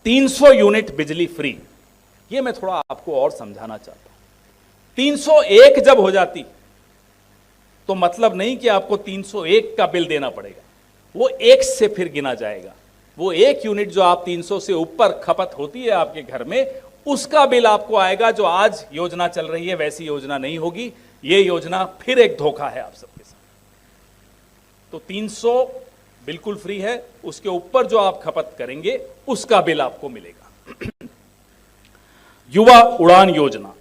300 unit बिजली free, ये मैं थोड़ा आपको और समझाना चाहता हूं। 301 जब हो जाती तो मतलब नहीं कि आपको 301 का बिल देना पड़ेगा, वो एक से फिर गिना जाएगा। वो एक यूनिट जो आप 300 से ऊपर खपत होती है आपके घर में, उसका बिल आपको आएगा। जो आज योजना चल रही है वैसी योजना नहीं होगी। ये योजना फिर एक धोखा है आप सबके साथ। तो 300 बिल्कुल फ्री है, उसके ऊपर जो आप खपत करेंगे उसका बिल आपको मिलेगा। युवा उड़ान योजना,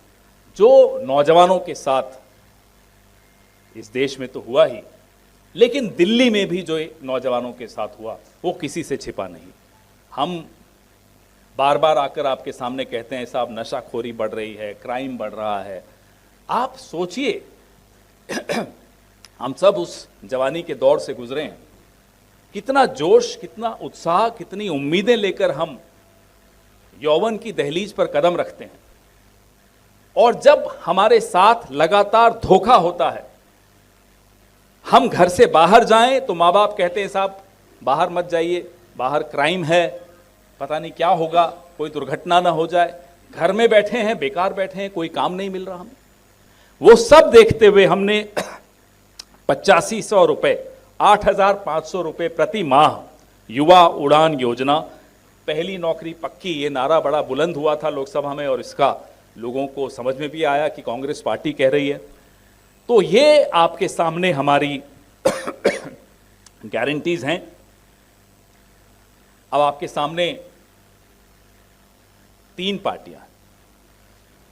जो नौजवानों के साथ इस देश में तो हुआ ही, लेकिन दिल्ली में भी जो नौजवानों के साथ हुआ वो किसी से छिपा नहीं। हम बार बार आकर आपके सामने कहते हैं साहब नशाखोरी बढ़ रही है, क्राइम बढ़ रहा है। आप सोचिए, हम सब उस जवानी के दौर से गुजरे हैं। कितना जोश, कितना उत्साह, कितनी उम्मीदें लेकर हम यौवन की दहलीज पर कदम रखते हैं, और जब हमारे साथ लगातार धोखा होता है, हम घर से बाहर जाएं तो माँ बाप कहते हैं साहब बाहर मत जाइए, बाहर क्राइम है, पता नहीं क्या होगा, कोई दुर्घटना ना हो जाए। घर में बैठे हैं, बेकार बैठे हैं, कोई काम नहीं मिल रहा हमें। वो सब देखते हुए हमने 8500 रुपये, 8500 रुपये प्रति माह युवा उड़ान योजना, पहली नौकरी पक्की, ये नारा बड़ा बुलंद हुआ था लोकसभा में, और इसका लोगों को समझ में भी आया कि कांग्रेस पार्टी कह रही है। तो ये आपके सामने हमारी गारंटीज हैं। अब आपके सामने 3 पार्टियां,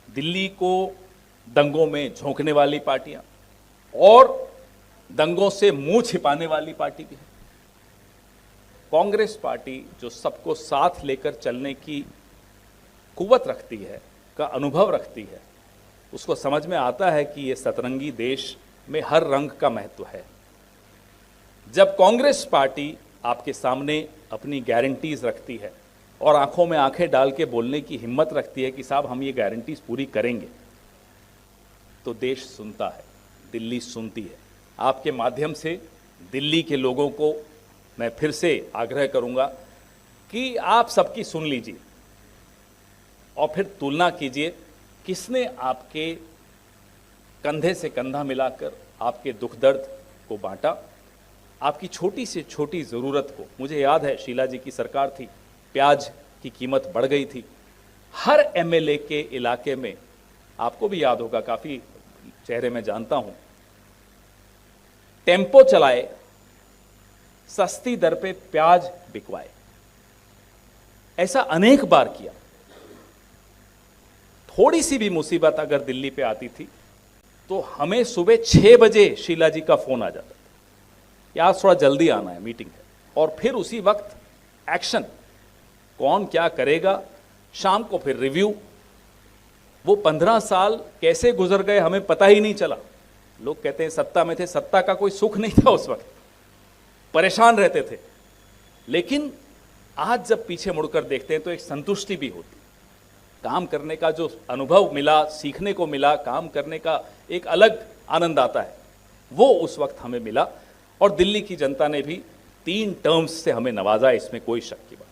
दिल्ली को दंगों में झोंकने वाली पार्टियां और दंगों से मुंह छिपाने वाली पार्टी भी है। कांग्रेस पार्टी जो सबको साथ लेकर चलने की कुव्वत रखती है, का अनुभव रखती है, उसको समझ में आता है कि ये सतरंगी देश में हर रंग का महत्व है। जब कांग्रेस पार्टी आपके सामने अपनी गारंटीज रखती है और आंखों में आंखें डाल के बोलने की हिम्मत रखती है कि साहब हम ये गारंटीज पूरी करेंगे, तो देश सुनता है, दिल्ली सुनती है। आपके माध्यम से दिल्ली के लोगों को मैं फिर से आग्रह करूंगा कि आप सबकी सुन लीजिए और फिर तुलना कीजिए किसने आपके कंधे से कंधा मिलाकर आपके दुख दर्द को बांटा, आपकी छोटी से छोटी ज़रूरत को। मुझे याद है शीला जी की सरकार थी, प्याज की कीमत बढ़ गई थी। हर एमएलए के इलाके में, आपको भी याद होगा, काफ़ी चेहरे मैं जानता हूं, टेम्पो चलाए, सस्ती दर पे प्याज बिकवाए। ऐसा अनेक बार किया। थोड़ी सी भी मुसीबत अगर दिल्ली पे आती थी तो हमें सुबह 6 बजे शीला जी का फोन आ जाता था कि आज थोड़ा जल्दी आना है, मीटिंग है, और फिर उसी वक्त एक्शन, कौन क्या करेगा, शाम को फिर रिव्यू। वो 15 साल कैसे गुजर गए हमें पता ही नहीं चला। लोग कहते हैं सत्ता में थे, सत्ता का कोई सुख नहीं था उस वक्त, परेशान रहते थे। लेकिन आज जब पीछे मुड़कर देखते हैं तो एक संतुष्टि भी होती, काम करने का जो अनुभव मिला, सीखने को मिला, काम करने का एक अलग आनंद आता है, वो उस वक्त हमें मिला। और दिल्ली की जनता ने भी 3 टर्म्स से हमें नवाजा, इसमें कोई शक की बात